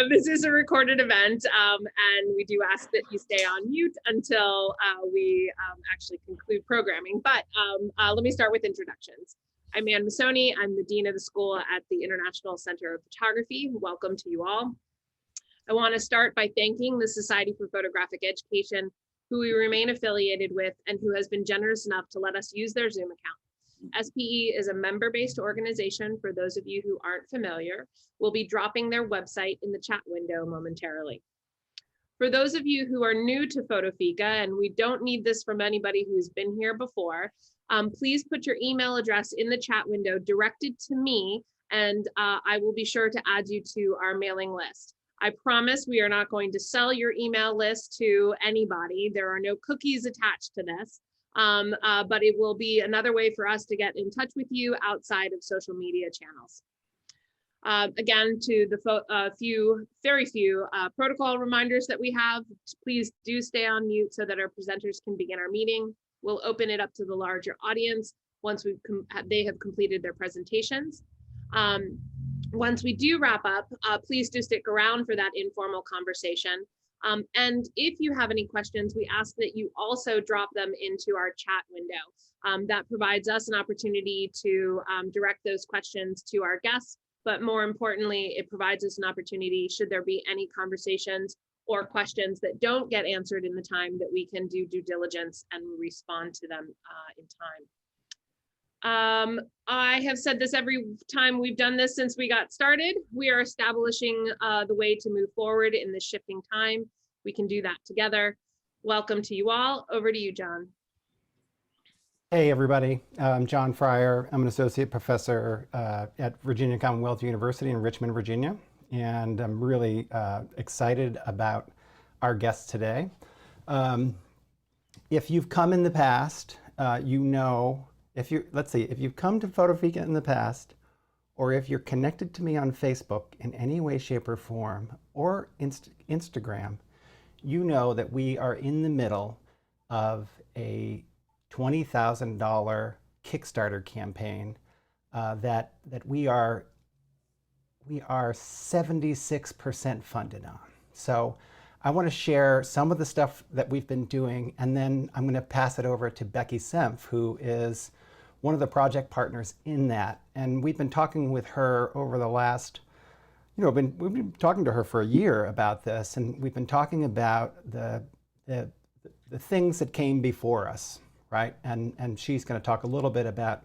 This is a recorded event, and we do ask that you stay on mute until we actually conclude programming. But let me start with introductions. I'm Ann Masoni. I'm the Dean of the School at the International Center of Photography. Welcome to you all. I want to start by thanking the Society for Photographic Education, who we remain affiliated with and who has been generous enough to let us use their Zoom account. SPE is a member-based organization. For those of you who aren't familiar, we'll be dropping their website in the chat window momentarily. For those of you who are new to FotoFika, and we don't need this from anybody who's been here before, please put your email address in the chat window directed to me, and I will be sure to add you to our mailing list. I promise we are not going to sell your email list to anybody. There are no cookies attached to this. But it will be another way for us to get in touch with you outside of social media channels. Again, to the very few protocol reminders that we have, please do stay on mute so that our presenters can begin our meeting. We'll open it up to the larger audience once they have completed their presentations. Once we do wrap up, please do stick around for that informal conversation. And if you have any questions, we ask that you also drop them into our chat window. That provides us an opportunity to direct those questions to our guests, but more importantly, it provides us an opportunity, should there be any conversations or questions that don't get answered in the time, that we can do due diligence and respond to them in time. I have said this every time we've done this since we got started. We are establishing the way to move forward in this shifting time. We can do that together. Welcome to you all. Over to you, John. Hey, everybody. I'm John Fryer. I'm an associate professor at Virginia Commonwealth University in Richmond, Virginia. And I'm really excited about our guest today. If you've come in the past, you know, if you've come to FotoFika in the past, or if you're connected to me on Facebook in any way, shape, or form, or Instagram, you know that we are in the middle of a $20,000 Kickstarter campaign that we are 76% funded on. So I want to share some of the stuff that we've been doing, and then I'm going to pass it over to Becky Sempf, who is one of the project partners in that. And we've been talking with her over the last, we've been talking to her for a year about this, and we've been talking about the things that came before us, right? And she's going to talk a little bit about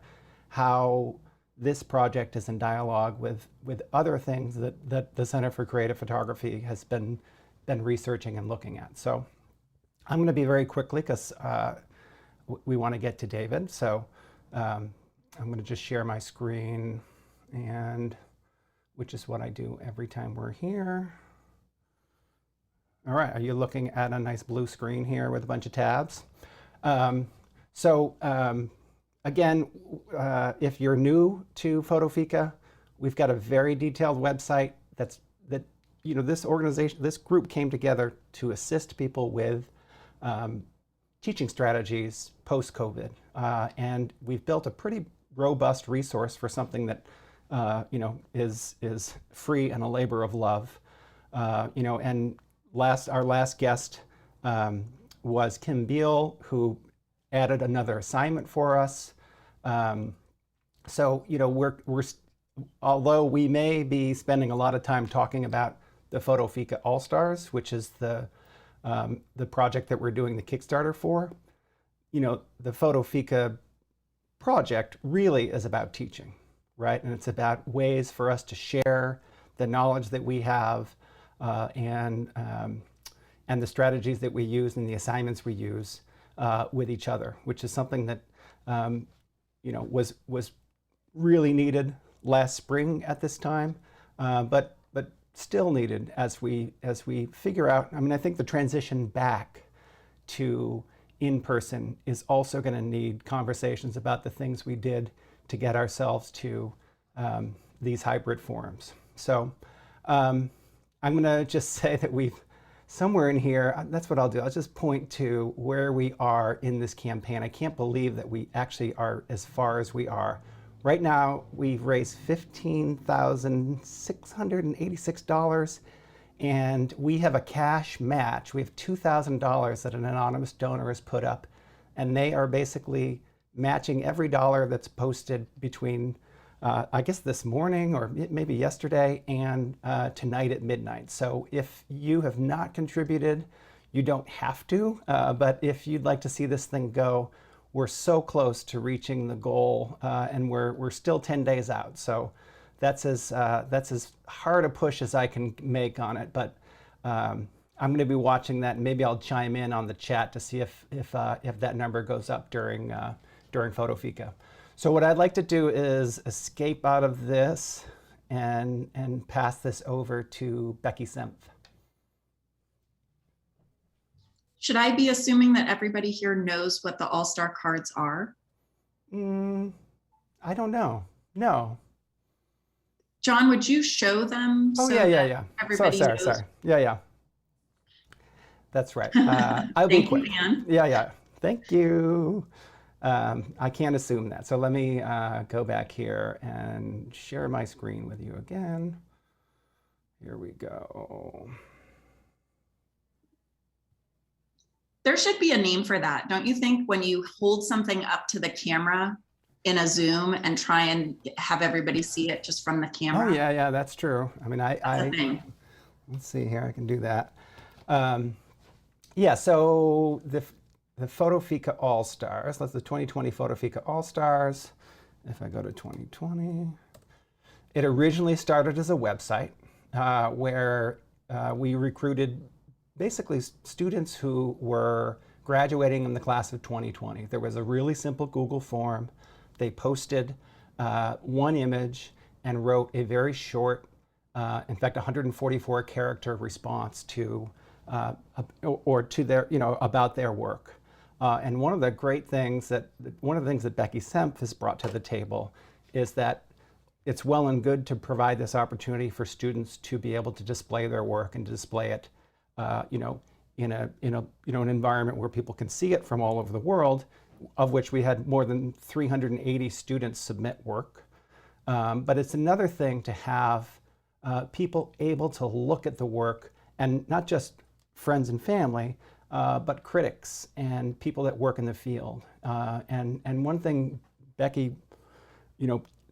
how this project is in dialogue with other things that the Center for Creative Photography has been researching and looking at. So I'm going to be very quickly, because we want to get to David. So I'm going to just share my screen, and which is what I do every time we're here. All right, are you looking at a nice blue screen here with a bunch of tabs? Again, if you're new to FotoFika, we've got a very detailed website this group came together to assist people with teaching strategies post-COVID. And we've built a pretty robust resource for something that is free and a labor of love. And our last guest was Kim Beal, who added another assignment for us. Although we may be spending a lot of time talking about the FotoFika All-Stars, which is the project that we're doing the Kickstarter for, the FotoFika project really is about teaching, right? And it's about ways for us to share the knowledge that we have and the strategies that we use and the assignments we use with each other, which is something that was really needed last spring at this time, but still needed as we figure out. I think the transition back to in-person is also going to need conversations about the things we did to get ourselves to these hybrid forums. So I'm going to just say that we've somewhere in here, that's what I'll do. I'll just point to where we are in this campaign. I can't believe that we actually are as far as we are. Right now, we've raised $15,686, and we have a cash match. We have $2,000 that an anonymous donor has put up, and they are basically matching every dollar that's posted between, I guess, this morning or maybe yesterday and tonight at midnight. So if you have not contributed, you don't have to, but if you'd like to see this thing go, we're so close to reaching the goal, and we're still 10 days out. So that's as hard a push as I can make on it. But I'm going to be watching that, and maybe I'll chime in on the chat to see if that number goes up during FotoFika. So what I'd like to do is escape out of this and pass this over to Becky Sempf. Should I be assuming that everybody here knows what the All-Star cards are? I don't know. No. John, would you show them? Oh, so yeah. Everybody knows? Sorry. Yeah. That's right. I'll be quick. Thank you, Ann. Yeah. Thank you. I can't assume that. So let me go back here and share my screen with you again. Here we go. There should be a name for that, don't you think, when you hold something up to the camera in a Zoom and try and have everybody see it just from the camera? Oh, yeah, that's true. I mean, That's a thing. Let's see here, I can do that. Yeah, so the FotoFika All-Stars, that's the 2020 FotoFika All-Stars. If I go to 2020, it originally started as a website where we recruited basically students who were graduating in the class of 2020. There was a really simple Google form. They posted one image and wrote a very short, in fact, 144 character response to their, about their work. And one of the things that Becky Sempf has brought to the table is that it's well and good to provide this opportunity for students to be able to display their work and to display it in an environment where people can see it from all over the world, of which we had more than 380 students submit work. But it's another thing to have people able to look at the work, and not just friends and family, but critics and people that work in the field. And one thing Becky,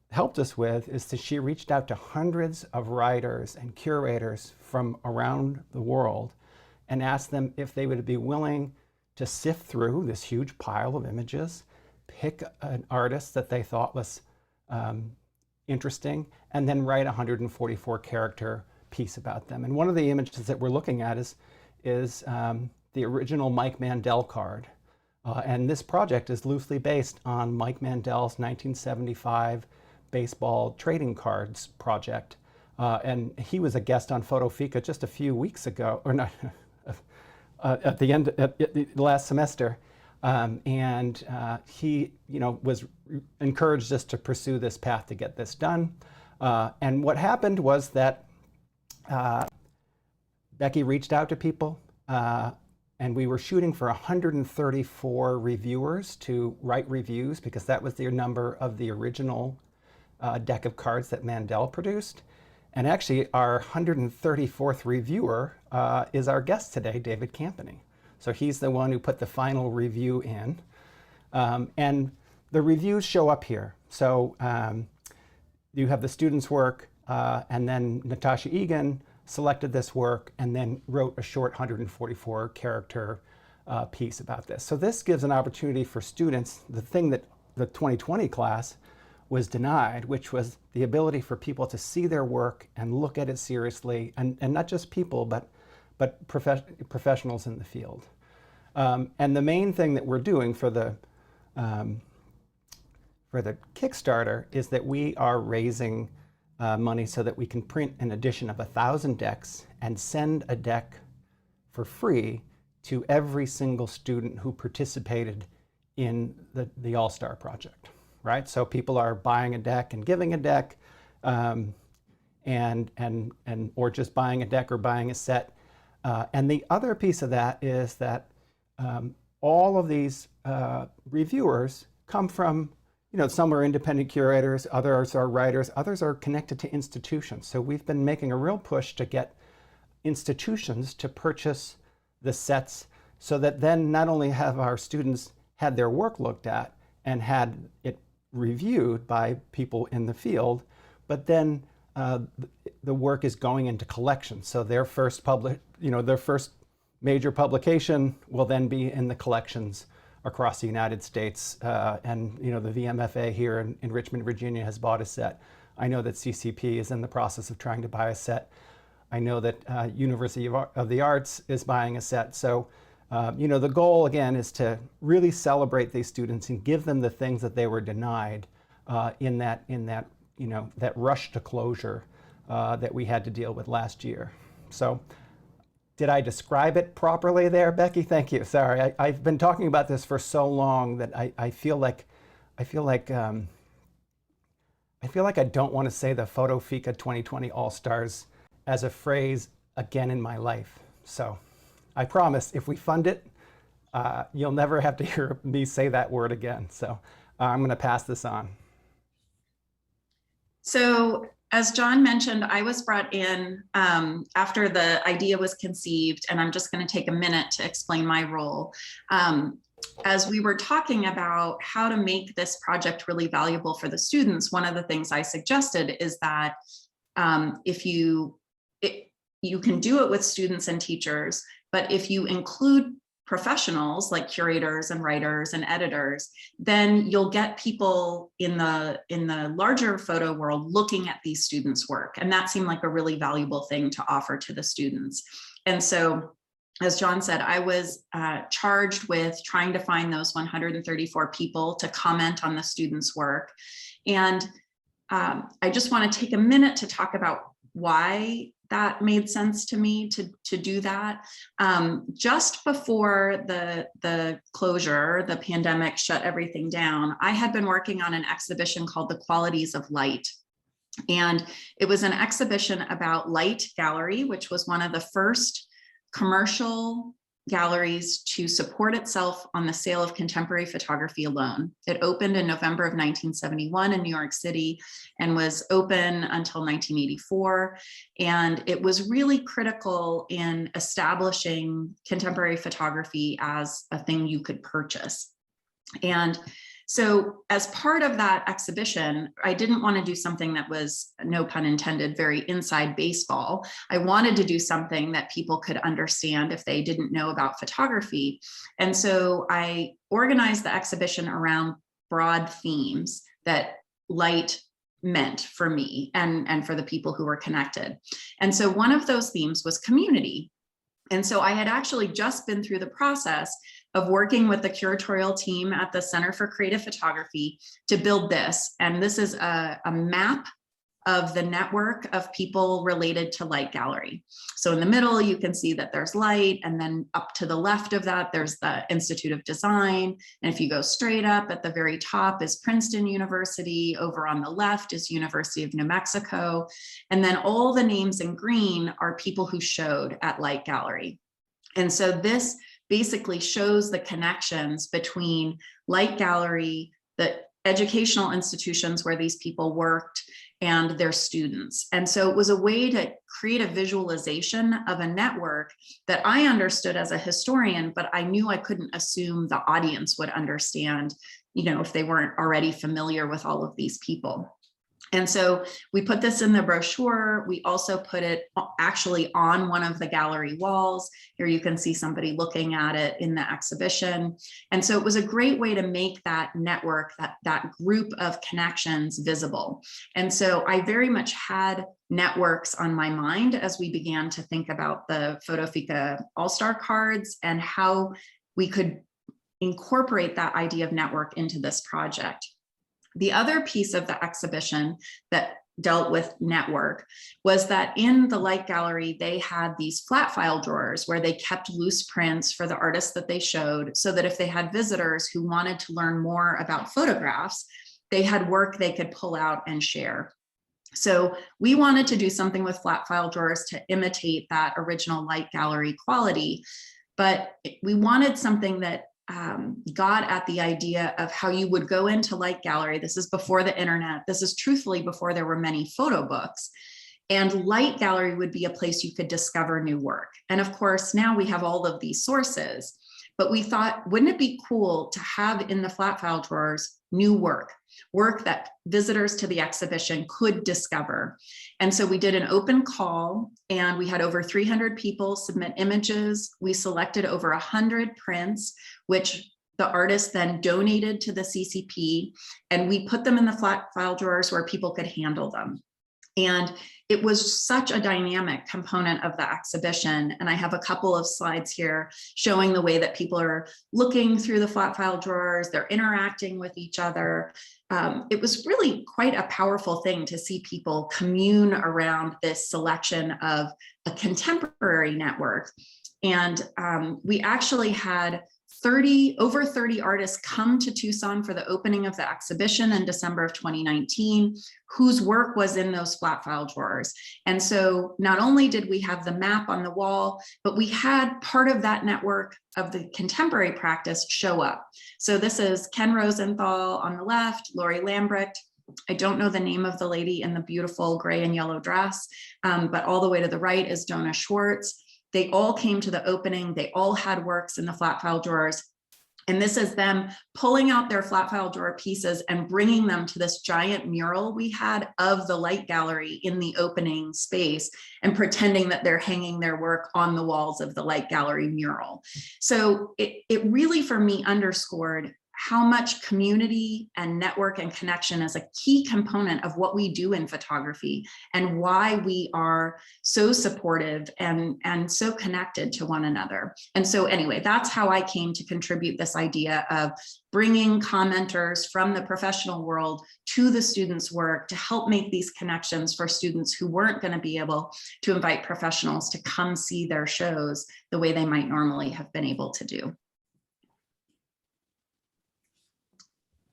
helped us with is that she reached out to hundreds of writers and curators from around the world and asked them if they would be willing to sift through this huge pile of images, pick an artist that they thought was interesting, and then write a 144 character piece about them. And one of the images that we're looking at is the original Mike Mandel card. And this project is loosely based on Mike Mandel's 1975 baseball trading cards project. And he was a guest on FotoFika just a few weeks ago, or not, at the last semester. And he, was encouraged us to pursue this path to get this done. And what happened was that Becky reached out to people, and we were shooting for 134 reviewers to write reviews, because that was the number of the original deck of cards that Mandel produced. And actually, our 134th reviewer is our guest today, David Campany. So he's the one who put the final review in. And the reviews show up here. So you have the student's work, and then Natasha Egan selected this work and then wrote a short 144 character piece about this. So this gives an opportunity for students, the thing that the 2020 class was denied, which was the ability for people to see their work and look at it seriously, and not just people, but professionals in the field. And the main thing that we're doing for the Kickstarter is that we are raising money so that we can print an edition of 1,000 decks and send a deck for free to every single student who participated in the All-Star project, right? So people are buying a deck and giving a deck, or just buying a deck or buying a set. And the other piece of that is that all of these reviewers come from some are independent curators, others are writers, others are connected to institutions. So we've been making a real push to get institutions to purchase the sets so that then not only have our students had their work looked at and had it reviewed by people in the field, but then the work is going into collections. So their first their first major publication will then be in the collections across the United States. And the VMFA here in Richmond, Virginia has bought a set. I know that CCP is in the process of trying to buy a set. I know that University of the Arts is buying a set. So, the goal again is to really celebrate these students and give them the things that they were denied in that rush to closure that we had to deal with last year. So, did I describe it properly there, Becky? Thank you. Sorry, I've been talking about this for so long that I feel like I don't want to say the FotoFika 2020 All-Stars as a phrase again in my life. So I promise if we fund it, you'll never have to hear me say that word again. So I'm going to pass this on. So as John mentioned, I was brought in after the idea was conceived, and I'm just going to take a minute to explain my role. As we were talking about how to make this project really valuable for the students, one of the things I suggested is that you can do it with students and teachers, but if you include professionals like curators and writers and editors, then you'll get people in the larger photo world looking at these students' work. And that seemed like a really valuable thing to offer to the students. And so, as John said, I was charged with trying to find those 134 people to comment on the students' work. And I just want to take a minute to talk about why that made sense to me to do that. Just before the closure, the pandemic shut everything down, I had been working on an exhibition called The Qualities of Light. And it was an exhibition about Light Gallery, which was one of the first commercial galleries to support itself on the sale of contemporary photography alone. It opened in November of 1971 in New York City and was open until 1984. And it was really critical in establishing contemporary photography as a thing you could purchase. And so as part of that exhibition, I didn't want to do something that was, no pun intended, very inside baseball. I wanted to do something that people could understand if they didn't know about photography. And so I organized the exhibition around broad themes that light meant for me and for the people who were connected. And so one of those themes was community. And so I had actually just been through the process of working with the curatorial team at the Center for Creative Photography to build this. And this is a map of the network of people related to Light Gallery. So in the middle, you can see that there's Light, and then up to the left of that, there's the Institute of Design. And if you go straight up, at the very top is Princeton University. Over on the left is University of New Mexico. And then all the names in green are people who showed at Light Gallery. And so this basically shows the connections between Light Gallery, the educational institutions where these people worked, and their students. And so it was a way to create a visualization of a network that I understood as a historian, but I knew I couldn't assume the audience would understand, if they weren't already familiar with all of these people. And so we put this in the brochure. We also put it actually on one of the gallery walls. Here you can see somebody looking at it in the exhibition. And so it was a great way to make that network, that group of connections visible. And so I very much had networks on my mind as we began to think about the FotoFika All-Star cards and how we could incorporate that idea of network into this project. The other piece of the exhibition that dealt with network was that in the Light Gallery, they had these flat file drawers where they kept loose prints for the artists that they showed, so that if they had visitors who wanted to learn more about photographs, they had work they could pull out and share. So we wanted to do something with flat file drawers to imitate that original Light Gallery quality, but we wanted something that got at the idea of how you would go into Light Gallery. This is before the internet. This is truthfully before there were many photo books. And Light Gallery would be a place you could discover new work. And of course, now we have all of these sources, but we thought, wouldn't it be cool to have in the flat file drawers new work that visitors to the exhibition could discover? And so we did an open call, and we had over 300 people submit images. We selected over 100 prints, which the artist then donated to the CCP, and we put them in the flat file drawers where people could handle them. And it was such a dynamic component of the exhibition. And I have a couple of slides here showing the way that people are looking through the flat file drawers, they're interacting with each other. It was really quite a powerful thing to see people commune around this selection of a contemporary network. And we actually had over 30 artists come to Tucson for the opening of the exhibition in December of 2019, whose work was in those flat file drawers. And so not only did we have the map on the wall, but we had part of that network of the contemporary practice show up. So this is Ken Rosenthal on the left, Lori Lambrecht. I don't know the name of the lady in the beautiful gray and yellow dress, but all the way to the right is Donna Schwartz. They all came to the opening. They all had works in the flat file drawers. And this is them pulling out their flat file drawer pieces and bringing them to this giant mural we had of the Light Gallery in the opening space, and pretending that they're hanging their work on the walls of the Light Gallery mural. So it really, for me, underscored how much community and network and connection is a key component of what we do in photography, and why we are so supportive and so connected to one another. And so anyway, that's how I came to contribute this idea of bringing commenters from the professional world to the students' work to help make these connections for students who weren't going to be able to invite professionals to come see their shows the way they might normally have been able to do.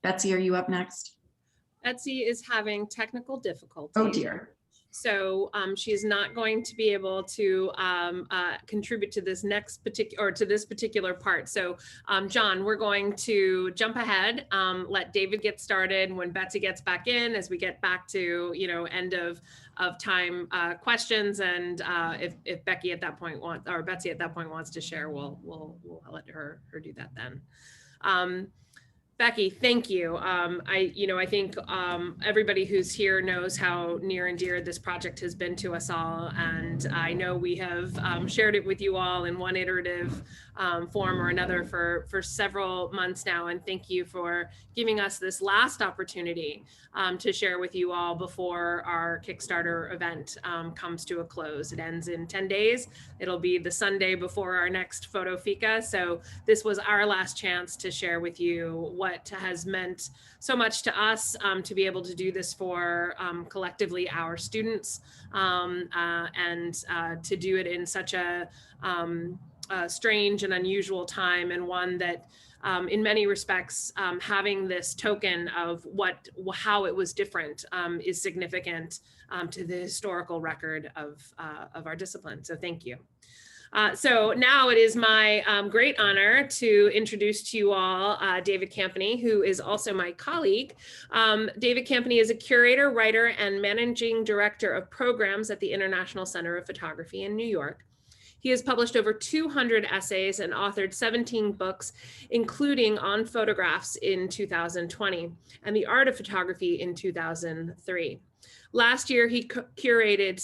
Betsy, are you up next? Betsy is having technical difficulties. Oh dear. So she is not going to be able to contribute to this this particular part. So John, we're going to jump ahead, let David get started. When Betsy gets back in, as we get back to end of time questions, and if Becky at that point Betsy at that point wants to share, we'll let her do that then. Becky, thank you. I think everybody who's here knows how near and dear this project has been to us all. And I know we have shared it with you all in one iterative form or another for several months now. And thank you for giving us this last opportunity to share with you all before our Kickstarter event comes to a close. It ends in 10 days. It'll be the Sunday before our next FotoFika. So this was our last chance to share with you what has meant so much to us to be able to do this for collectively our students, and to do it in such a strange and unusual time, and one that in many respects, having this token of how it was different is significant to the historical record of our discipline. So thank you. So now it is my great honor to introduce to you all David Campany, who is also my colleague. David Campany is a curator, writer, and managing director of programs at the International Center of Photography in New York. He has published over 200 essays and authored 17 books, including On Photographs in 2020 and The Art of Photography in 2003. Last year, he curated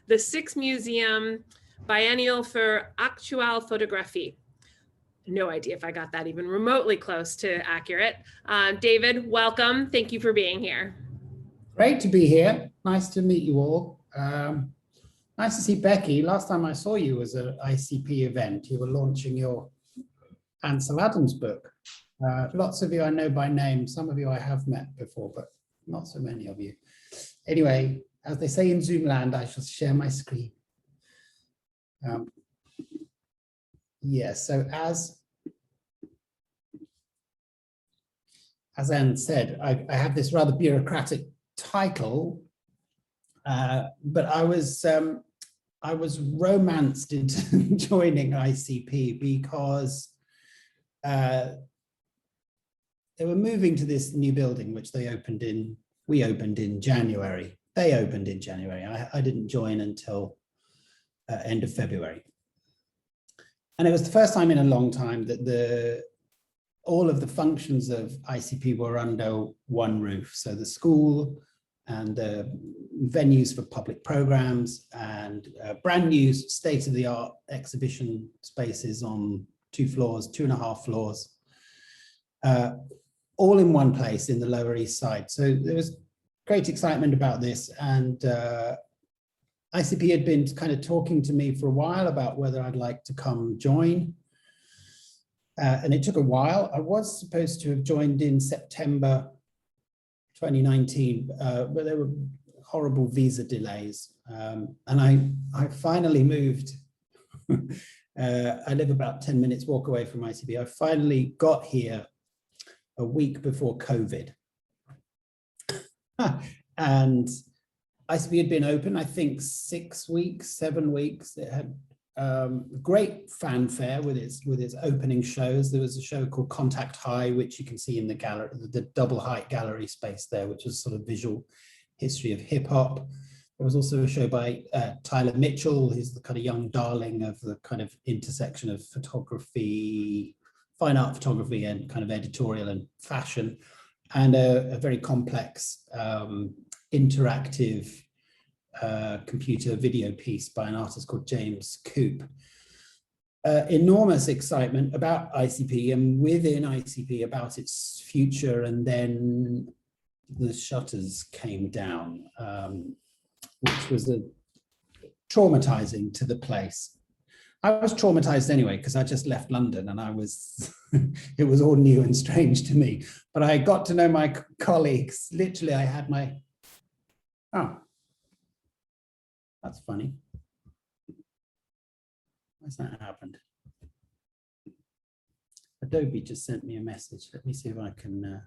the Six Museum Biennial for Actuelle Photographie. No idea if I got that even remotely close to accurate. David, welcome. Thank you for being here. Great to be here. Nice to meet you all. Nice to see Becky. Last time I saw you was at an ICP event. You were launching your Ansel Adams book. Lots of you I know by name. Some of you I have met before, but not so many of you. Anyway, as they say in Zoom land, I shall share my screen. Yes, so as Anne said, I have this rather bureaucratic title, but I was I was romanced into joining ICP because they were moving to this new building, which we opened in January. They opened in January. I didn't join until end of February. And it was the first time in a long time that all of the functions of ICP were under one roof. So the school and venues for public programs and brand new state-of-the-art exhibition spaces on 2 floors, 2.5 floors, all in one place in the Lower East Side. So there was great excitement about this, and ICP had been kind of talking to me for a while about whether I'd like to come join. And it took a while. I was supposed to have joined in September 2019, but there were horrible visa delays. And I finally moved. I live about 10 minutes walk away from ICP. I finally got here a week before COVID. And ICP had been open, I think 6 weeks, 7 weeks. It had great fanfare with its opening shows. There was a show called Contact High, which you can see in the gallery, the double height gallery space there, which was sort of visual history of hip hop. There was also a show by Tyler Mitchell, who's the kind of young darling of the kind of intersection of photography, fine art photography, and kind of editorial and fashion, and a very complex interactive computer video piece by an artist called James Coop. Enormous excitement about ICP and within ICP about its future, and then the shutters came down, which was traumatizing to the place. I was traumatized anyway because I just left London and I was, it was all new and strange to me. But I got to know my colleagues. Literally, I had my, oh, that's funny. Why's that happened? Adobe just sent me a message. Let me see if I can.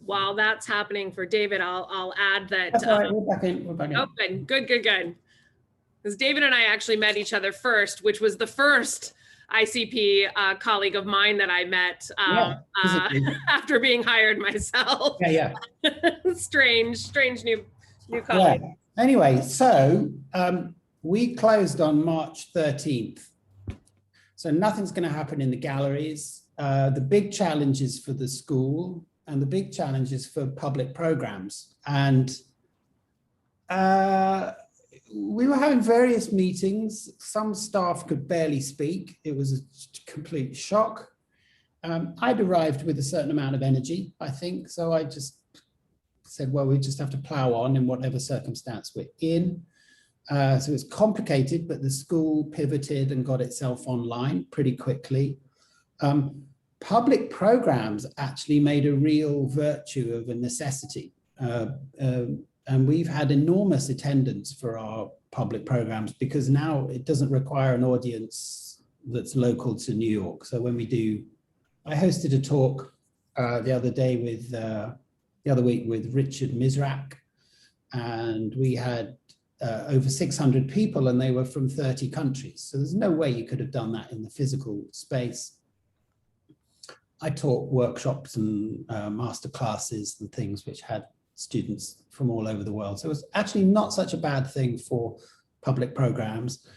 While that's happening for David, I'll add that. That's all right, we're back in. We're back in. Oh, good. Because David and I actually met each other first, which was the first ICP colleague of mine that I met after being hired myself. Yeah. strange new colleague. Yeah. Anyway, so we closed on March 13th. So nothing's going to happen in the galleries. The big challenges for the school and the big challenges for public programs. And we were having various meetings. Some staff could barely speak. It was a complete shock. I'd arrived with a certain amount of energy, I think. So I just said, well, we just have to plow on in whatever circumstance we're in. So it's complicated, but the school pivoted and got itself online pretty quickly. Public programs actually made a real virtue of a necessity. And we've had enormous attendance for our public programs because now it doesn't require an audience that's local to New York. So when we do, I hosted a talk the other week with Richard Misrak, and we had over 600 people and they were from 30 countries. So there's no way you could have done that in the physical space. I taught workshops and master classes and things which had students from all over the world. So it was actually not such a bad thing for public programs.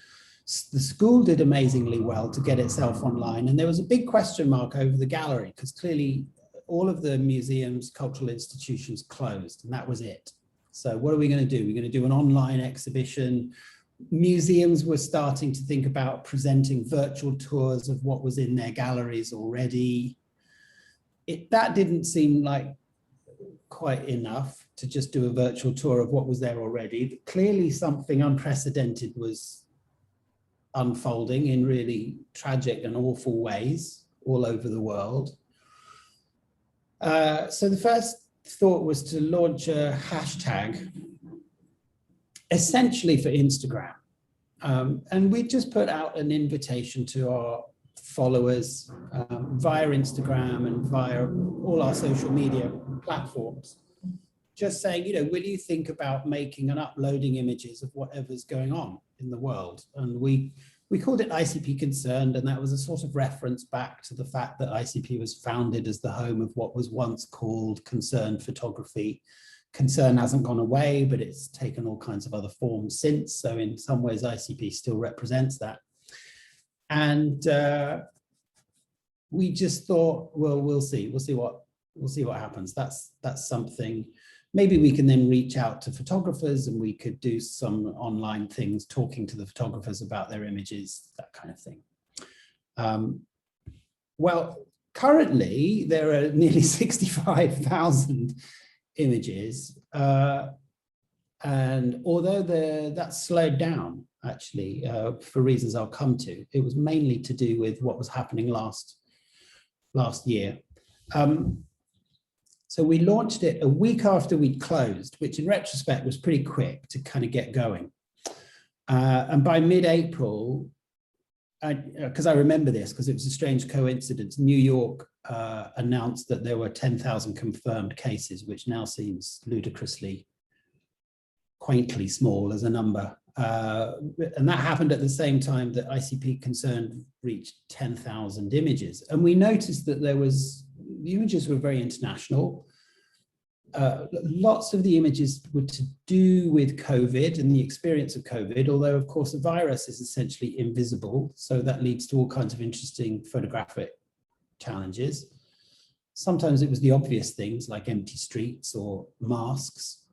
The school did amazingly well to get itself online. And there was a big question mark over the gallery because clearly all of the museums, cultural institutions closed, and that was it. So what are we going to do? We're going to do an online exhibition. Museums were starting to think about presenting virtual tours of what was in their galleries already. That didn't seem like quite enough to just do a virtual tour of what was there already. Clearly something unprecedented was unfolding in really tragic and awful ways all over the world. So the first thought was to launch a hashtag essentially for Instagram. And we just put out an invitation to our followers via Instagram and via all our social media platforms just saying, will you think about making and uploading images of whatever's going on in the world? And we called it ICP Concerned, and that was a sort of reference back to the fact that ICP was founded as the home of what was once called concerned photography. Concern hasn't gone away, but it's taken all kinds of other forms since. So in some ways, ICP still represents that. And we just thought, well, we'll see what happens. That's something. Maybe we can then reach out to photographers, and we could do some online things, talking to the photographers about their images, that kind of thing. Well, currently there are nearly 65,000 images, and although that's slowed down actually for reasons I'll come to, it was mainly to do with what was happening last year. So we launched it a week after we'd closed, which in retrospect was pretty quick to kind of get going. And by mid-April, because I remember this because it was a strange coincidence, New York announced that there were 10,000 confirmed cases, which now seems ludicrously, quaintly small as a number. And that happened at the same time that ICP Concerned reached 10,000 images. And we noticed that the images were very international. Lots of the images were to do with COVID and the experience of COVID, although of course the virus is essentially invisible. So that leads to all kinds of interesting photographic challenges. Sometimes it was the obvious things like empty streets or masks.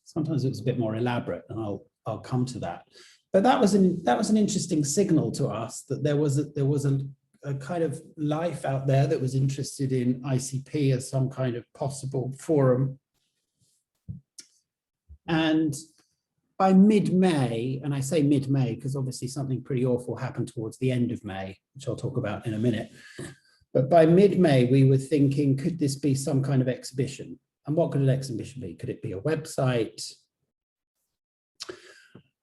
Sometimes it was a bit more elaborate, and I'll come to that. But that was an interesting signal to us that there was a kind of life out there that was interested in ICP as some kind of possible forum. And by mid-May, and I say mid-May because obviously something pretty awful happened towards the end of May, which I'll talk about in a minute. But by mid-May, we were thinking, could this be some kind of exhibition? And what could an exhibition be? Could it be a website?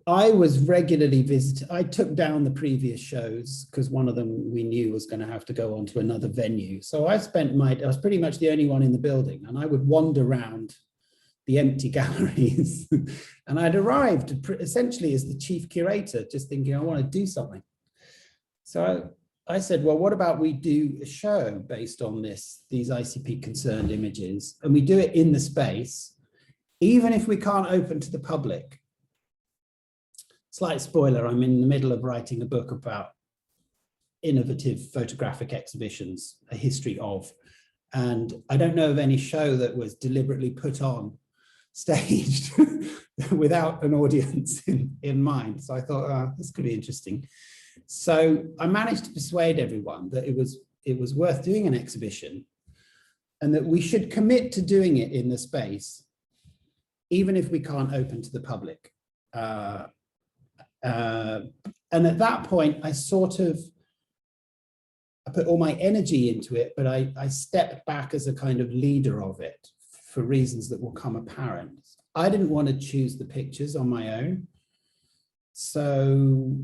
I was regularly visited. I took down the previous shows because one of them we knew was going to have to go on to another venue. So I was pretty much the only one in the building, and I would wander around the empty galleries. And I'd arrived essentially as the chief curator, just thinking, I want to do something. So I said, well, what about we do a show based on these ICP Concerned images, and we do it in the space, even if we can't open to the public. Slight spoiler, I'm in the middle of writing a book about innovative photographic exhibitions, a history of, and I don't know of any show that was deliberately put on, staged, without an audience in mind. So I thought, this could be interesting. So I managed to persuade everyone that it was worth doing an exhibition and that we should commit to doing it in the space, even if we can't open to the public. And at that point, I put all my energy into it, but I stepped back as a kind of leader of it for reasons that will come apparent. I didn't want to choose the pictures on my own. So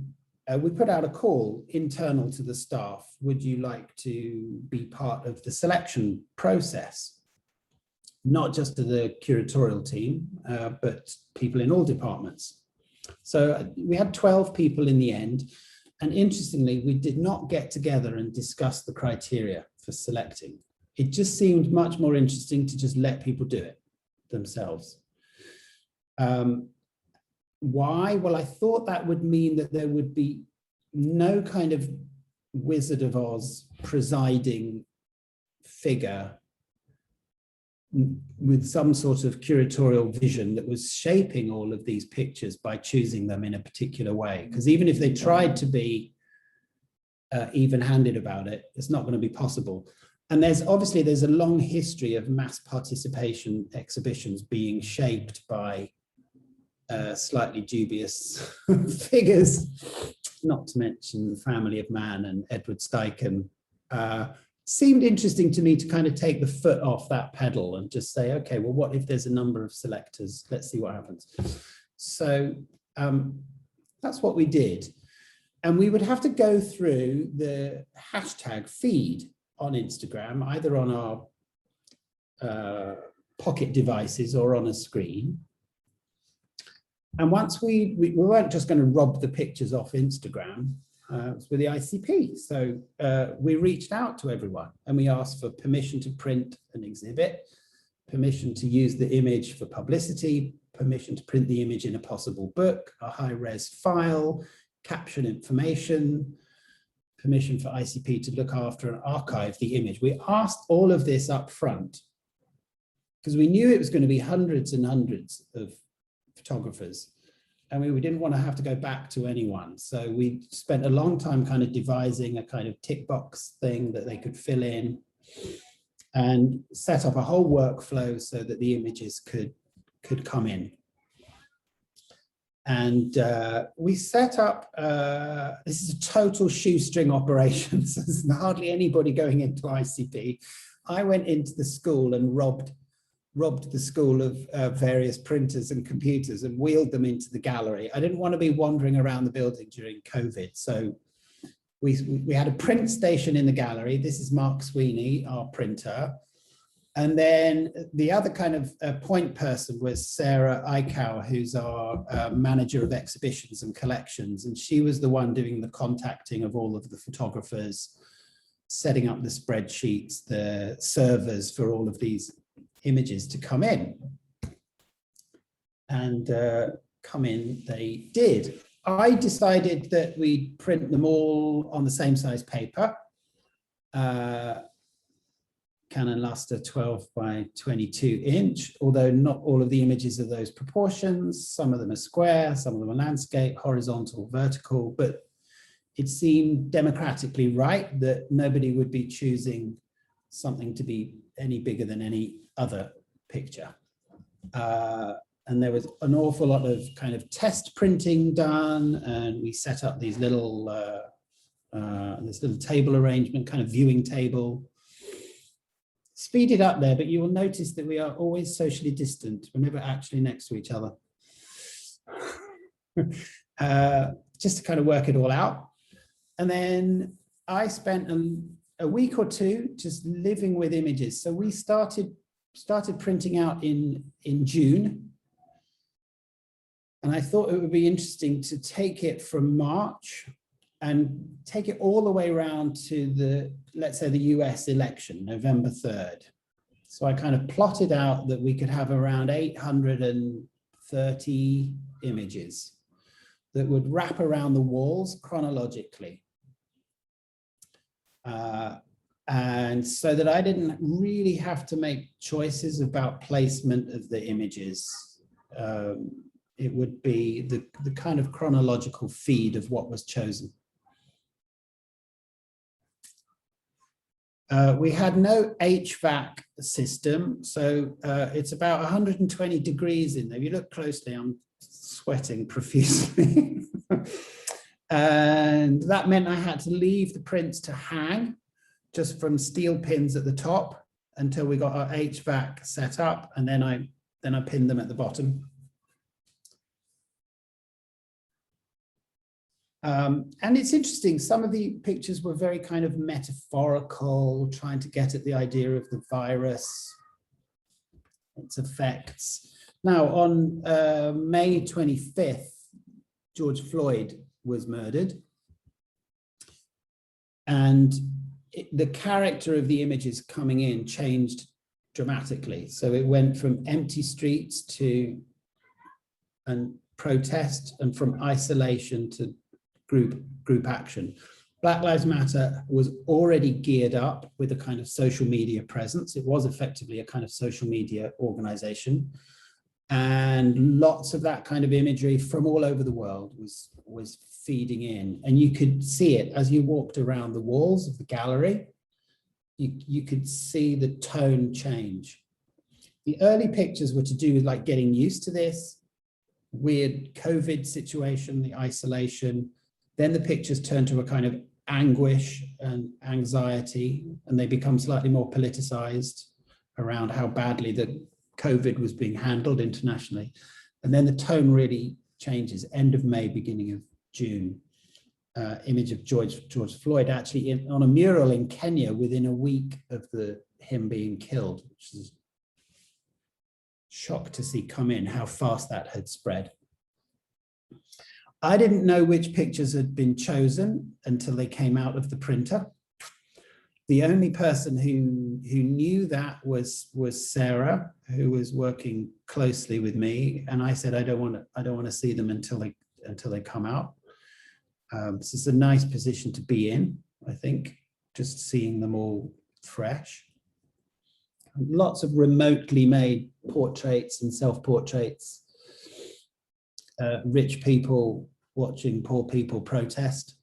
we put out a call internal to the staff. Would you like to be part of the selection process? Not just to the curatorial team, but people in all departments. So we had 12 people in the end. And interestingly, we did not get together and discuss the criteria for selecting. It just seemed much more interesting to just let people do it themselves. Why? Well, I thought that would mean that there would be no kind of Wizard of Oz presiding figure with some sort of curatorial vision that was shaping all of these pictures by choosing them in a particular way. Because even if they tried to be even-handed about it, it's not going to be possible. And there's a long history of mass participation exhibitions being shaped by slightly dubious figures, not to mention the Family of Man and Edward Steichen. Seemed interesting to me to kind of take the foot off that pedal and just say, okay, well, what if there's a number of selectors? Let's see what happens. So that's what we did. And we would have to go through the hashtag feed on Instagram, either on our pocket devices or on a screen. And once we weren't just going to rob the pictures off Instagram, it was with the ICP. So we reached out to everyone and we asked for permission to print an exhibit, permission to use the image for publicity, permission to print the image in a possible book, a high-res file, caption information, permission for ICP to look after and archive the image. We asked all of this up front because we knew it was going to be hundreds and hundreds of photographers, and we didn't want to have to go back to anyone. So we spent a long time kind of devising a kind of tick box thing that they could fill in and set up a whole workflow so that the images could come in. And we set up, this is a total shoestring operation, so there's hardly anybody going into ICP. I went into the school and robbed the school of various printers and computers and wheeled them into the gallery. I didn't want to be wandering around the building during COVID. So we had a print station in the gallery. This is Mark Sweeney, our printer. And then the other kind of point person was Sarah Eichauer, who's our manager of exhibitions and collections. And she was the one doing the contacting of all of the photographers, setting up the spreadsheets, the servers for all of these images to come in. And come in they did. I decided that we'd print them all on the same size paper. Canon Luster 12 by 22 inch, although not all of the images are those proportions. Some of them are square, some of them are landscape, horizontal, vertical, but it seemed democratically right that nobody would be choosing something to be any bigger than any other picture. And there was an awful lot of kind of test printing done, and we set up these little, this little table arrangement, kind of viewing table. Speed it up there, but you will notice that we are always socially distant. We're never actually next to each other. Just to kind of work it all out. And then I spent a week or two just living with images. So we started printing out in June. And I thought it would be interesting to take it from March and take it all the way around to the, let's say, the US election, November 3rd. So I kind of plotted out that we could have around 830 images that would wrap around the walls chronologically. And so that I didn't really have to make choices about placement of the images. It would be the kind of chronological feed of what was chosen. We had no HVAC system, so it's about 120 degrees in there. If you look closely, I'm sweating profusely. And that meant I had to leave the prints to hang just from steel pins at the top until we got our HVAC set up, and then I pinned them at the bottom. And it's interesting, some of the pictures were very kind of metaphorical, trying to get at the idea of the virus, its effects. Now, on May 25th, George Floyd was murdered. And the character of the images coming in changed dramatically. So it went from empty streets to protest, and from isolation to group action. Black Lives Matter was already geared up with a kind of social media presence. It was effectively a kind of social media organization. And lots of that kind of imagery from all over the world was feeding in. And you could see it as you walked around the walls of the gallery. You could see the tone change. The early pictures were to do with like getting used to this weird COVID situation, the isolation. Then the pictures turn to a kind of anguish and anxiety, and they become slightly more politicized around how badly the COVID was being handled internationally. And then the tone really changes, end of May, beginning of June. Image of George Floyd actually on a mural in Kenya within a week of him being killed, which is shocked to see come in, how fast that had spread. I didn't know which pictures had been chosen until they came out of the printer. The only person who knew that was Sarah, who was working closely with me, and I said I don't want to see them until they come out. This is a nice position to be in, I think, just seeing them all fresh. Lots of remotely made portraits and self-portraits. Rich people watching poor people protest,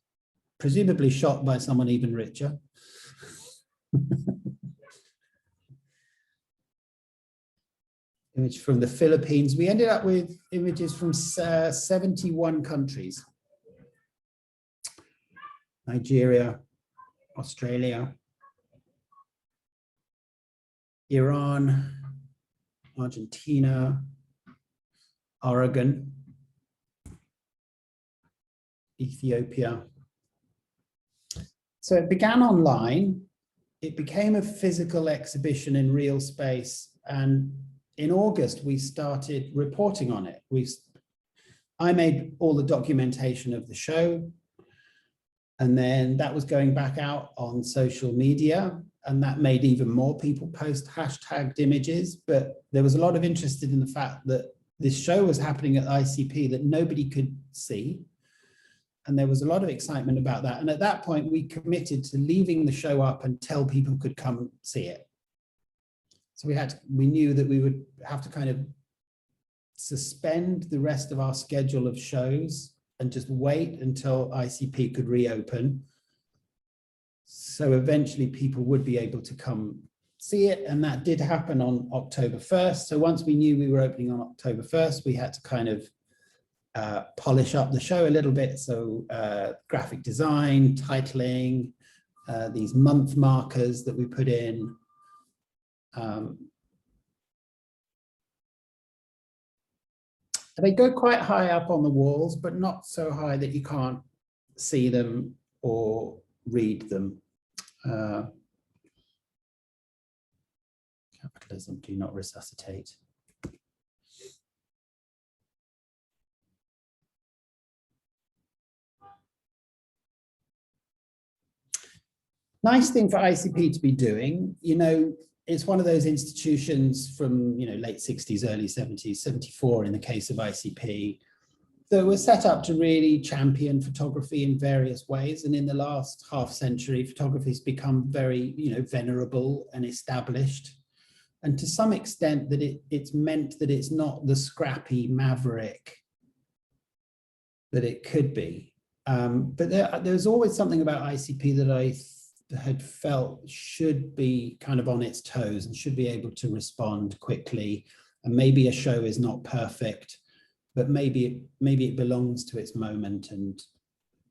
presumably shot by someone even richer. Image from the Philippines. We ended up with images from 71 countries. Nigeria, Australia, Iran, Argentina, Oregon, Ethiopia. So it began online. It became a physical exhibition in real space. And in August, we started reporting on it. I made all the documentation of the show. And then that was going back out on social media. And that made even more people post hashtagged images. But there was a lot of interest in the fact that this show was happening at ICP that nobody could see. And there was a lot of excitement about that. And at that point, we committed to leaving the show up until people could come see it. So we knew that we would have to kind of suspend the rest of our schedule of shows and just wait until ICP could reopen. So eventually people would be able to come see it. And that did happen on October 1st. So once we knew we were opening on October 1st, we had to kind of polish up the show a little bit. So graphic design, titling, these month markers that we put in. They go quite high up on the walls, but not so high that you can't see them or read them. Capitalism, do not resuscitate. Nice thing for ICP to be doing, you know, it's one of those institutions from, you know, late 60s, early 70s, 74 in the case of ICP, that was set up to really champion photography in various ways. And in the last half century, photography's become very, you know, venerable and established. And to some extent that it's meant that it's not the scrappy maverick that it could be. But there's always something about ICP that I had felt should be kind of on its toes and should be able to respond quickly. And maybe a show is not perfect, but maybe it belongs to its moment, and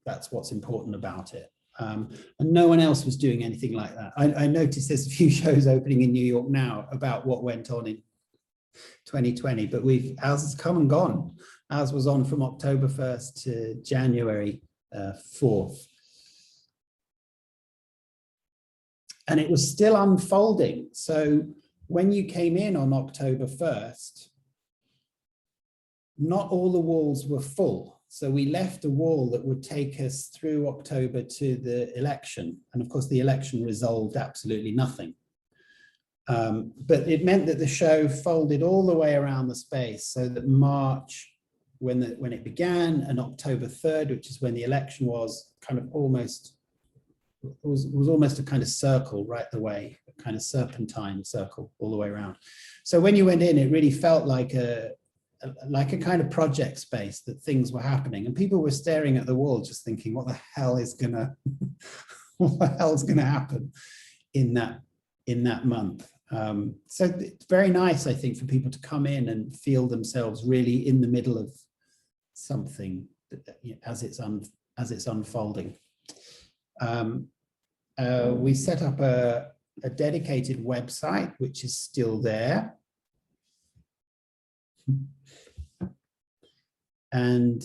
that's what's important about it. And no one else was doing anything like that. I noticed there's a few shows opening in New York now about what went on in 2020, but ours has come and gone. Ours was on from October 1st to January 4th. And it was still unfolding. So when you came in on October 1st, not all the walls were full. So we left a wall that would take us through October to the election. And of course, the election resolved absolutely nothing. But it meant that the show folded all the way around the space, so that March, when it began, and October 3rd, which is when the election was, kind of almost, was almost a kind of circle right the way, a kind of serpentine circle all the way around. So when you went in, it really felt like a kind of project space, that things were happening, and people were staring at the wall just thinking, what the hell is gonna what the hell's gonna happen in that month. So it's very nice, I think, for people to come in and feel themselves really in the middle of something as it's unfolding. We set up a dedicated website, which is still there. And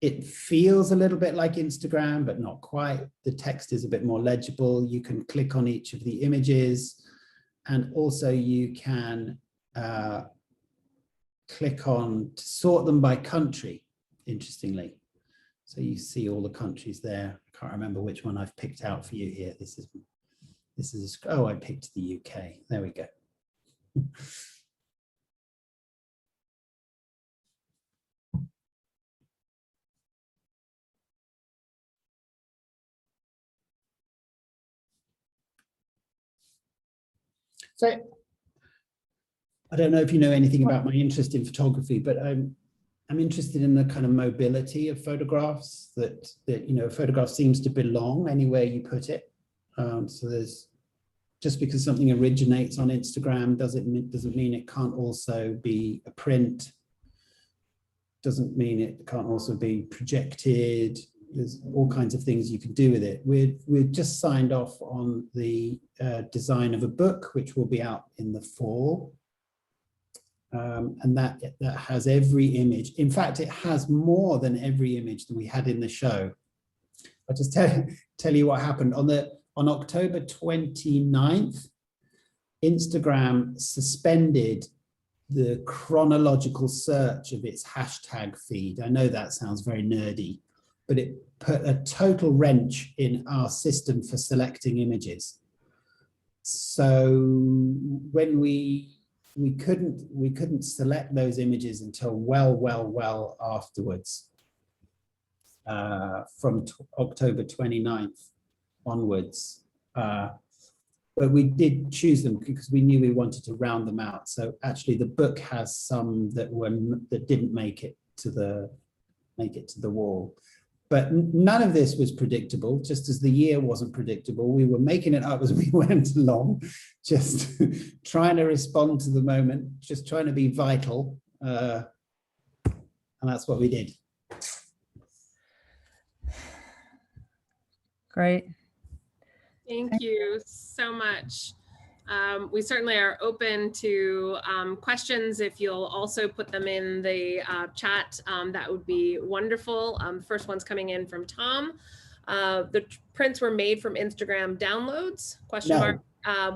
it feels a little bit like Instagram, but not quite. The text is a bit more legible. You can click on each of the images, and also you can click on to sort them by country, interestingly. So you see all the countries there. I can't remember which one I've picked out for you here. This is, oh, I picked the UK. There we go. So I don't know if you know anything about my interest in photography, but I'm interested in the kind of mobility of photographs, that you know, a photograph seems to belong anywhere you put it. So there's, just because something originates on Instagram doesn't mean it can't also be a print, doesn't mean it can't also be projected. There's all kinds of things you can do with it. We've just signed off on the design of a book, which will be out in the fall. And that has every image. In fact, it has more than every image that we had in the show. I'll just tell you what happened. On October 29th, Instagram suspended the chronological search of its hashtag feed. I know that sounds very nerdy, but it put a total wrench in our system for selecting images. So when we couldn't select those images until well afterwards, from October 29th onwards. But we did choose them because we knew we wanted to round them out. So actually the book has some that didn't make it to the wall. But none of this was predictable, just as the year wasn't predictable. We were making it up as we went along, just trying to respond to the moment, just trying to be vital. And that's what we did. Great. Thank you so much. We certainly are open to questions. If you'll also put them in the chat, that would be wonderful. First one's coming in from Tom. The prints were made from Instagram downloads? Question mark.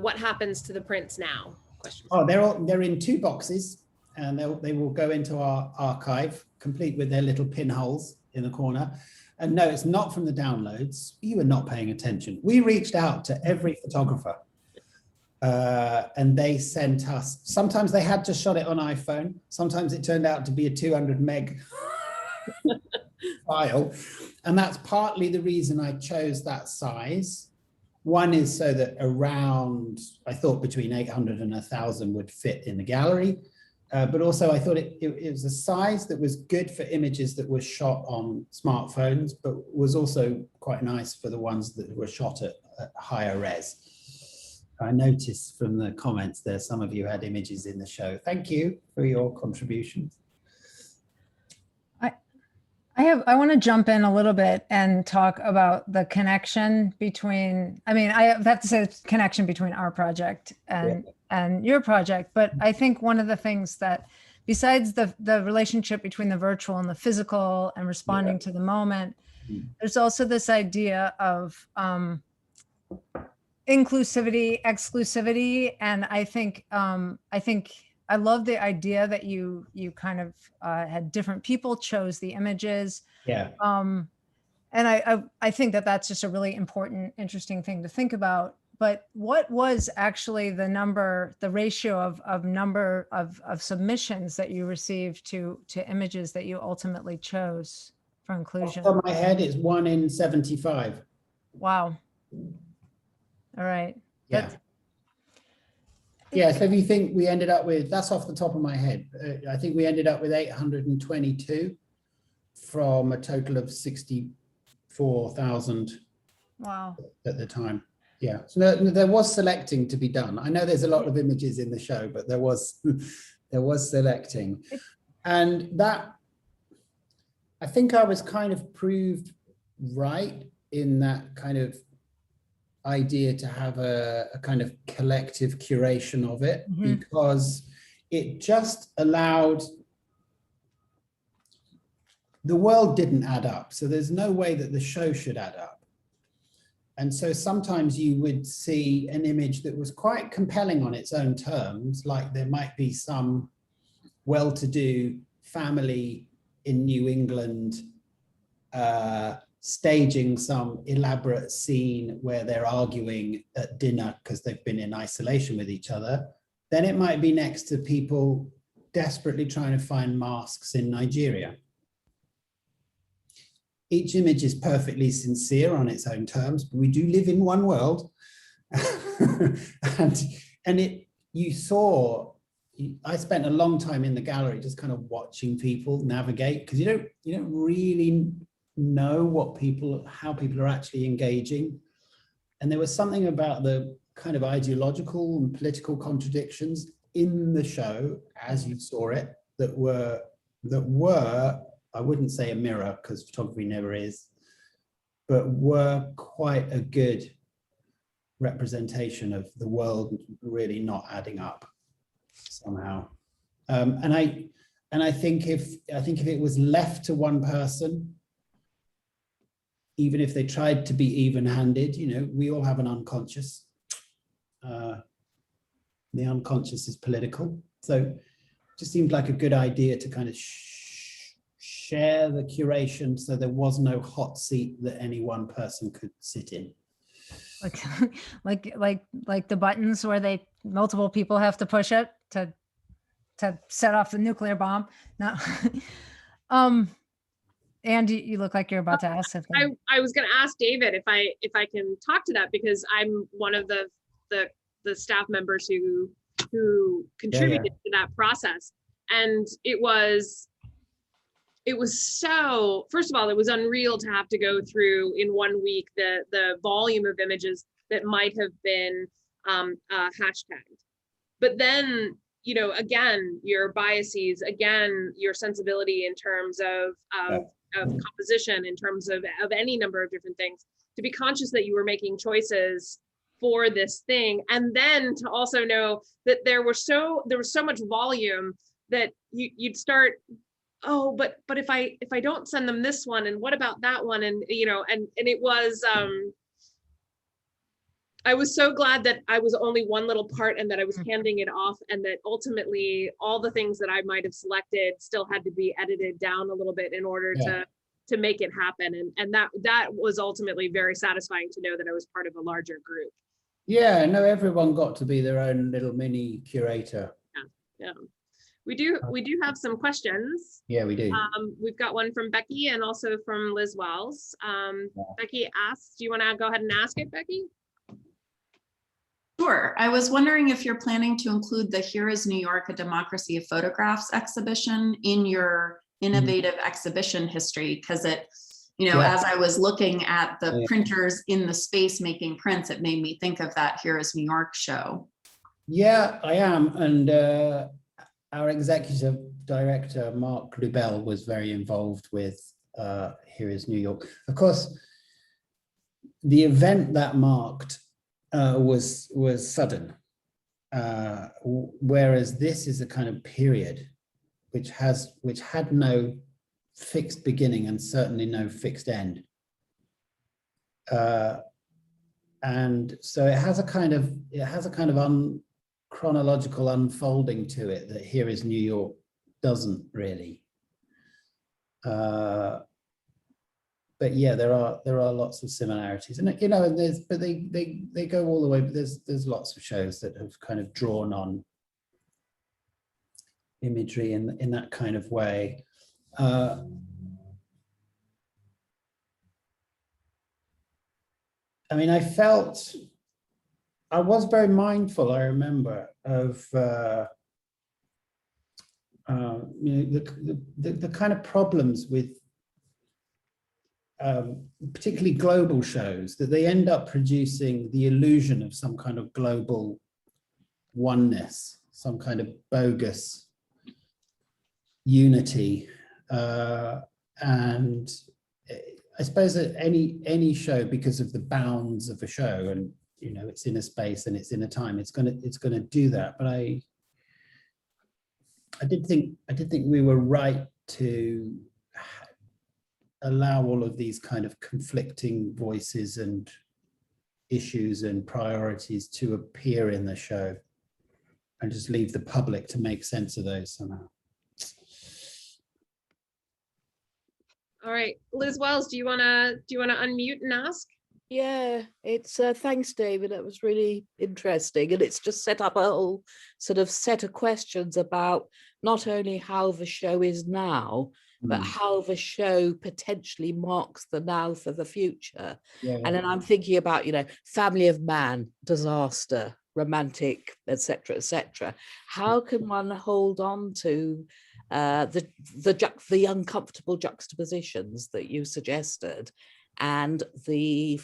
What happens to the prints now? Question mark. Oh, they're in 2 boxes, and they will go into our archive, complete with their little pinholes in the corner. And no, it's not from the downloads. You were not paying attention. We reached out to every photographer. And they sent us, sometimes they had to shot it on iPhone. Sometimes it turned out to be a 200 meg file. And that's partly the reason I chose that size. One is so that around, I thought between 800 and 1,000 would fit in the gallery. But also I thought it was a size that was good for images that were shot on smartphones, but was also quite nice for the ones that were shot at higher res. I noticed from the comments there, some of you had images in the show. Thank you for your contributions. I want to jump in a little bit and talk about the connection between, I mean, I have to say the connection between our project and your project, but I think one of the things that, besides the relationship between the virtual and the physical and responding to the moment, there's also this idea of inclusivity, exclusivity, and I think I love the idea that you kind of had different people chose the images. Yeah. And I think that that's just a really important, interesting thing to think about. But what was actually the ratio of number of submissions that you received to images that you ultimately chose for inclusion? Off the top of my head, it's 1 in 75. Wow. All right. Yeah. Yeah, so if you think we ended up with, that's off the top of my head, I think we ended up with 822 from a total of 64,000 wow. at the time. Yeah, so there was selecting to be done. I know there's a lot of images in the show, but there was selecting. And that, I think I was kind of proved right in that kind of idea to have a kind of collective curation of it, because it just allowed, the world didn't add up, so there's no way that the show should add up. And so sometimes you would see an image that was quite compelling on its own terms, like there might be some well-to-do family in New England staging some elaborate scene where they're arguing at dinner because they've been in isolation with each other. Then it might be next to people desperately trying to find masks in Nigeria. Each image is perfectly sincere on its own terms, but we do live in one world. and you saw, I spent a long time in the gallery just kind of watching people navigate, because you don't really know how people are actually engaging. And there was something about the kind of ideological and political contradictions in the show as you saw it that were, I wouldn't say a mirror, because photography never is, but were quite a good representation of the world really not adding up somehow. And I think if it was left to one person, even if they tried to be even-handed, we all have an unconscious. The unconscious is political, so it just seemed like a good idea to kind of share the curation, so there was no hot seat that any one person could sit in. Like the buttons where multiple people have to push it to set off the nuclear bomb. No. Andy, you look like you're about to ask something. I was going to ask David if I can talk to that, because I'm one of the staff members who contributed to that process, and it was so, first of all, it was unreal to have to go through in 1 week the volume of images that might have been hashtagged. But then, again, your biases, again, your sensibility in terms of composition, in terms of any number of different things, to be conscious that you were making choices for this thing, and then to also know that there was so much volume that you'd start, oh, but if I don't send them this one, and what about that one, and and it was I was so glad that I was only one little part, and that I was handing it off, and that ultimately all the things that I might have selected still had to be edited down a little bit in order to make it happen, and that was ultimately very satisfying to know that I was part of a larger group. Yeah, no, everyone got to be their own little mini curator. Yeah. We do have some questions. Yeah, we do. We've got one from Becky and also from Liz Wells. Becky asks, do you want to go ahead and ask it, Becky? Sure. I was wondering if you're planning to include the Here is New York, a Democracy of Photographs exhibition in your innovative exhibition history, because it, as I was looking at the printers in the space making prints, it made me think of that Here is New York show. Yeah, I am. And our executive director, Mark Lubell, was very involved with Here is New York. Of course, the event that marked was sudden, whereas this is a kind of period which had no fixed beginning and certainly no fixed end. And so it has a kind of chronological unfolding to it that Here is New York doesn't really. But yeah, there are lots of similarities, and they go all the way. But there's lots of shows that have kind of drawn on imagery in that kind of way. I mean, I was very mindful, I remember, of the kind of problems with particularly global shows, that they end up producing the illusion of some kind of global oneness, some kind of bogus unity, and I suppose that any show, because of the bounds of a show, and it's in a space and it's in a time, it's gonna do that. But I did think we were right to allow all of these kind of conflicting voices and issues and priorities to appear in the show, and just leave the public to make sense of those somehow. All right, Liz Wells, do you wanna unmute and ask? Yeah, it's thanks, David. That was really interesting, and it's just set up a whole sort of set of questions about not only how the show is now, but how the show potentially marks the now for the future. Yeah. And then I'm thinking about, you know, family of man, disaster, romantic, etc., etc. How can one hold on to the uncomfortable juxtapositions that you suggested, and the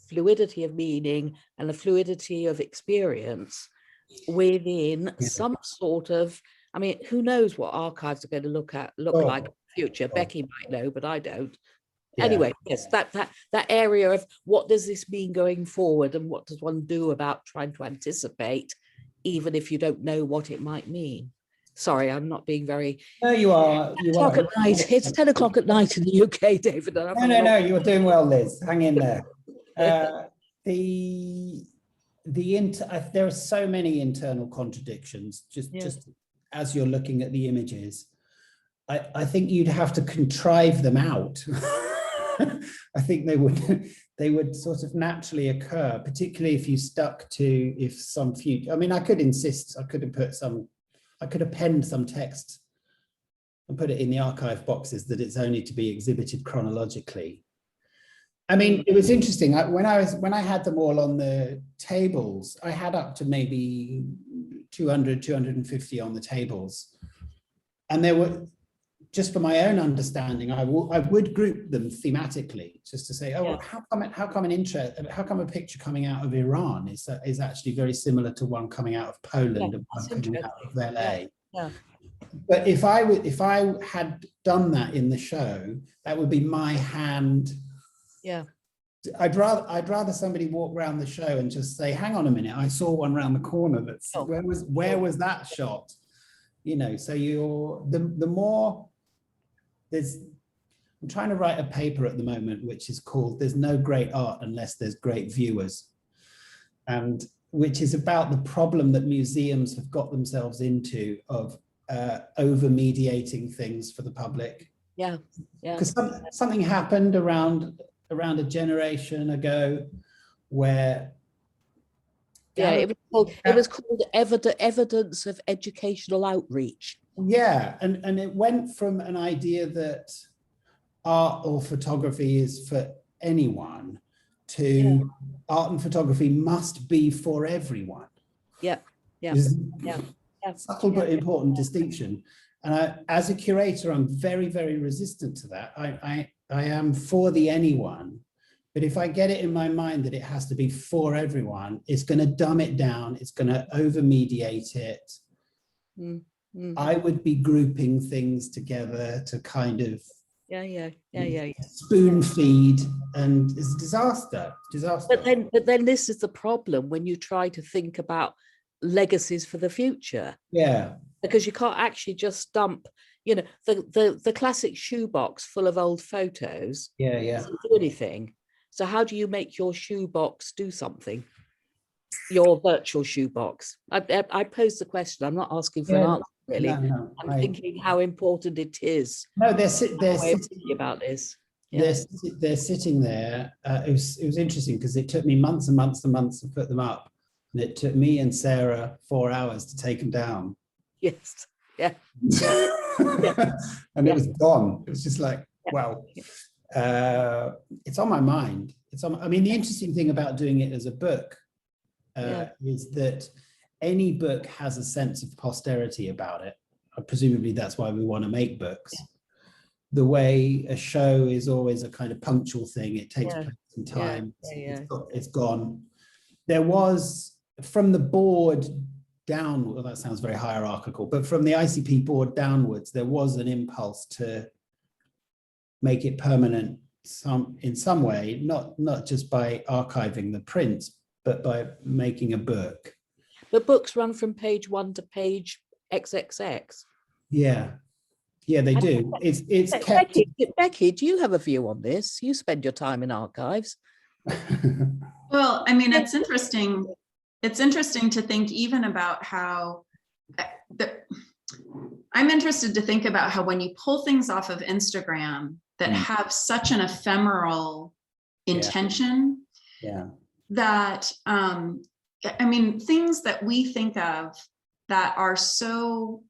fluidity of meaning and the fluidity of experience within some sort of, I mean, who knows what archives are going to look like in the future? Becky might know, but I don't. Yeah. Anyway, yes, that area of what does this mean going forward, and what does one do about trying to anticipate, even if you don't know what it might mean. Sorry, I'm not being very. No, you are. You are. At night. It's 10 o'clock at night in the UK, David. No, you're doing well, Liz. Hang in there. There are so many internal contradictions. Just as you're looking at the images, I think you'd have to contrive them out. I think they would sort of naturally occur, particularly if you stuck to some future. I mean, I could have penned some text and put it in the archive boxes that it's only to be exhibited chronologically. I mean, it was interesting. When I had them all on the tables, I had up to maybe 200, 250 on the tables. And there were, just for my own understanding, I would group them thematically, just to say, well, how come a picture coming out of Iran is actually very similar to one coming out of Poland and one coming out of LA. Yeah. But if I had done that in the show, that would be my hand. Yeah. I'd rather somebody walk around the show and just say, hang on a minute, I saw one around the corner. Where was that shot? You know, so the more I'm trying to write a paper at the moment, which is called "There's No Great Art Unless There's Great Viewers," and which is about the problem that museums have got themselves into of over-mediating things for the public. Yeah. Because something happened around a generation ago where it was called evidence of educational outreach. Yeah, and it went from an idea that art or photography is for anyone to art and photography must be for everyone. Yeah. Subtle but important distinction. And as a curator, I'm very, very resistant to that. I am for the anyone, but if I get it in my mind that it has to be for everyone, it's going to dumb it down. It's going to over-mediate it. I would be grouping things together to kind of spoon feed, and it's a disaster. But then this is the problem when you try to think about legacies for the future. Yeah. Because you can't actually just dump, you know, the classic shoebox full of old photos. Doesn't do anything. So how do you make your shoebox do something? Your virtual shoebox. I posed the question. I'm not asking for an answer, really. No, I'm thinking how important it is. No, they're sitting about this. They're sitting there. It was interesting because it took me months and months and months to put them up, and it took me and Sarah 4 hours to take them down. Yes. Yeah. And it was gone. It was just like, wow. It's on my mind. I mean, the interesting thing about doing it as a book is that any book has a sense of posterity about it. Presumably that's why we want to make books. The way a show is always a kind of punctual thing. It takes place in time. It's gone. There was, from the board down, well, that sounds very hierarchical, but from the ICP board downwards, there was an impulse to make it permanent in some way, not just by archiving the prints, but by making a book. The books run from page 1 to page XXX. Yeah, they do. It's kept. Becky, do you have a view on this? You spend your time in archives. Well, I mean, it's interesting. It's interesting to think even about how I'm interested to think about how when you pull things off of Instagram that have such an ephemeral intention, that I mean, things that we think of that are so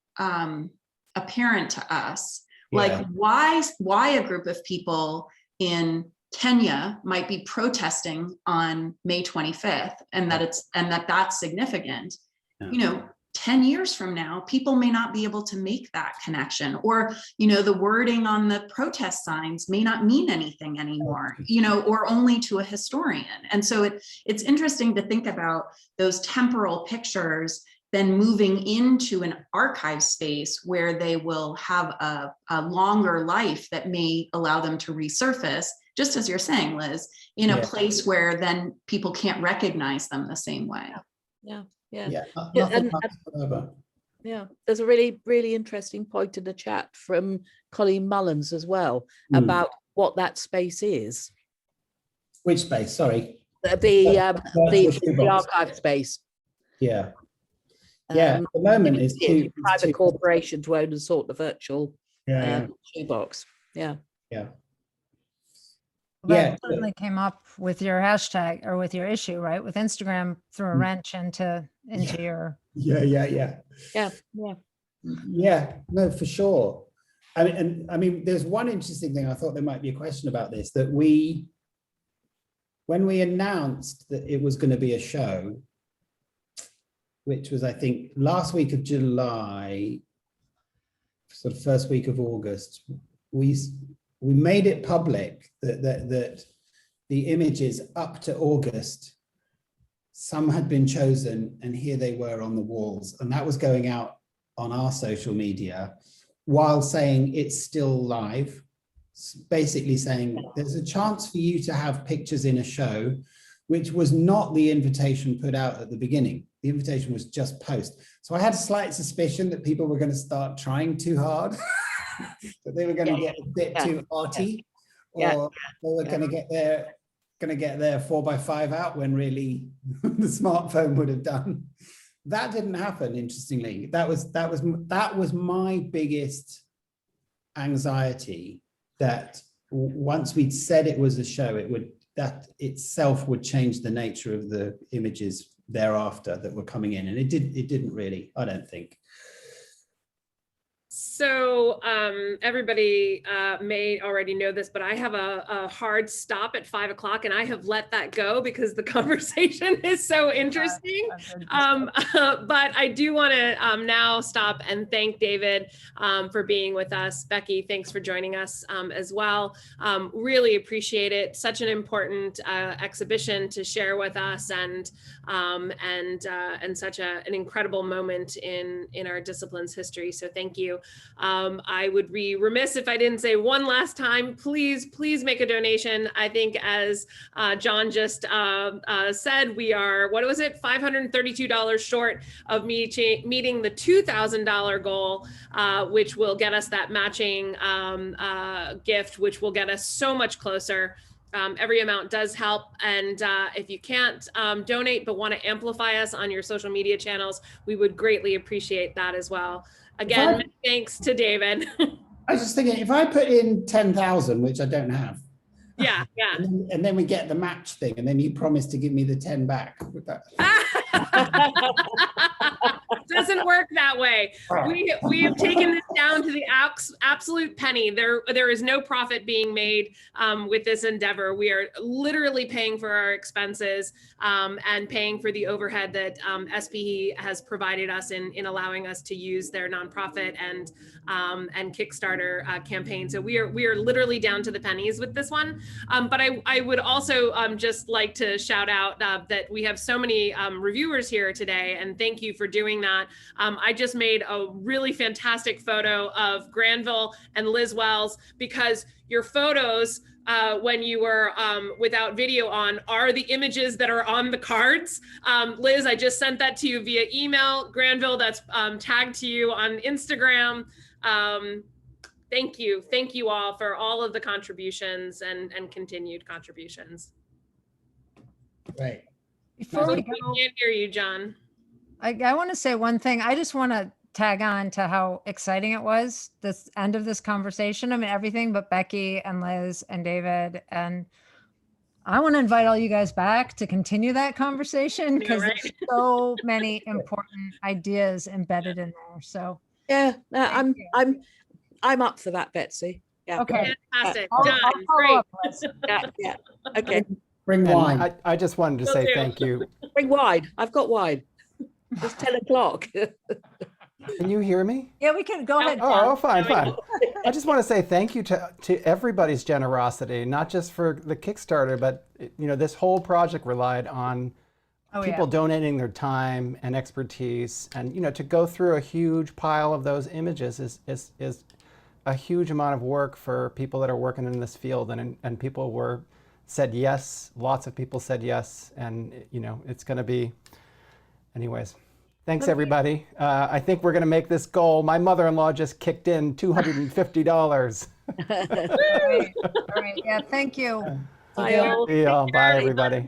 apparent to us, like why a group of people in Kenya might be protesting on May 25th, and that's significant. You know, 10 years from now, people may not be able to make that connection, or, you know, the wording on the protest signs may not mean anything anymore, you know, or only to a historian. And so it's interesting to think about those temporal pictures then moving into an archive space where they will have a longer life that may allow them to resurface, just as you're saying, Liz, in a place where then people can't recognize them the same way. There's a really, really interesting point in the chat from Colleen Mullins as well about what that space is. Which space? Sorry. The archive space. At the moment it's private corporation to own and sort the virtual shoebox. That certainly came up with your hashtag or with your issue, right? With Instagram threw a wrench into your no, for sure. I mean, there's one interesting thing. I thought there might be a question about this, that when we announced that it was going to be a show, which was, I think, last week of July, sort of first week of August, we made it public that the images up to August, some had been chosen, and here they were on the walls, and that was going out on our social media while saying it's still live, basically saying there's a chance for you to have pictures in a show, which was not the invitation put out at the beginning. The invitation was just post. So I had a slight suspicion that people were going to start trying too hard, that they were going to get a bit too arty, or they were going to get their 4x5 out when really the smartphone would have done. That didn't happen, interestingly. That was my biggest anxiety, that once we'd said it was a show, that itself would change the nature of the images thereafter that were coming in, and it didn't really, I don't think. So everybody may already know this, but I have a hard stop at 5 o'clock, and I have let that go because the conversation is so interesting. But I do want to now stop and thank David for being with us. Becky, thanks for joining us as well. Really appreciate it. Such an important exhibition to share with us, and such an incredible moment in our discipline's history. So thank you. I would be remiss if I didn't say one last time, please make a donation. I think, as John just said, we are, what was it, $532 short of meeting the $2,000 goal, which will get us that matching gift, which will get us so much closer. Every amount does help, and if you can't donate but want to amplify us on your social media channels, we would greatly appreciate that as well. Again, thanks to David. I was just thinking, if I put in 10,000, which I don't have, and then we get the match thing, and then you promise to give me the 10 back. Doesn't work that way. We have taken this down to the absolute penny. There is no profit being made with this endeavor. We are literally paying for our expenses and paying for the overhead that SPE has provided us in allowing us to use their nonprofit and Kickstarter campaign. So we are literally down to the pennies with this one. But I would also just like to shout out that we have so many reviewers here today, and thank you for doing that. I just made a really fantastic photo of Granville and Liz Wells, because your photos when you were without video on are the images that are on the cards. Liz, I just sent that to you via email. Granville, that's tagged to you on Instagram. Thank you all for all of the contributions and continued contributions. Great. Before we We go, can't hear you, John. I want to say one thing. I just want to tag on to how exciting it was, this end of this conversation. I mean, everything but Becky and Liz and David. And I want to invite all you guys back to continue that conversation because right? there's so many important ideas embedded in there. So, Yeah, no, Thank you. I'm up for that, Betsy. Yeah. okay. Fantastic. I'll Done. follow Great. up, Liz. Yeah. Okay. Bring And wine. I just wanted to Will say do. thank you. Bring wine. I've got wine. It's 10 o'clock. Can you hear me? Yeah, we can go ahead. Oh, John. fine, fine. I just want to say thank you to everybody's generosity, not just for the Kickstarter, but this whole project relied on Oh, people yeah. donating their time and expertise, and to go through a huge pile of those images is a huge amount of work for people that are working in this field, and people said yes. Lots of people said yes, and it's going to be, anyways. Thanks, everybody. I think we're going to make this goal. My mother-in-law just kicked in $250. All right. Yeah, thank you. Bye all. Bye, everybody.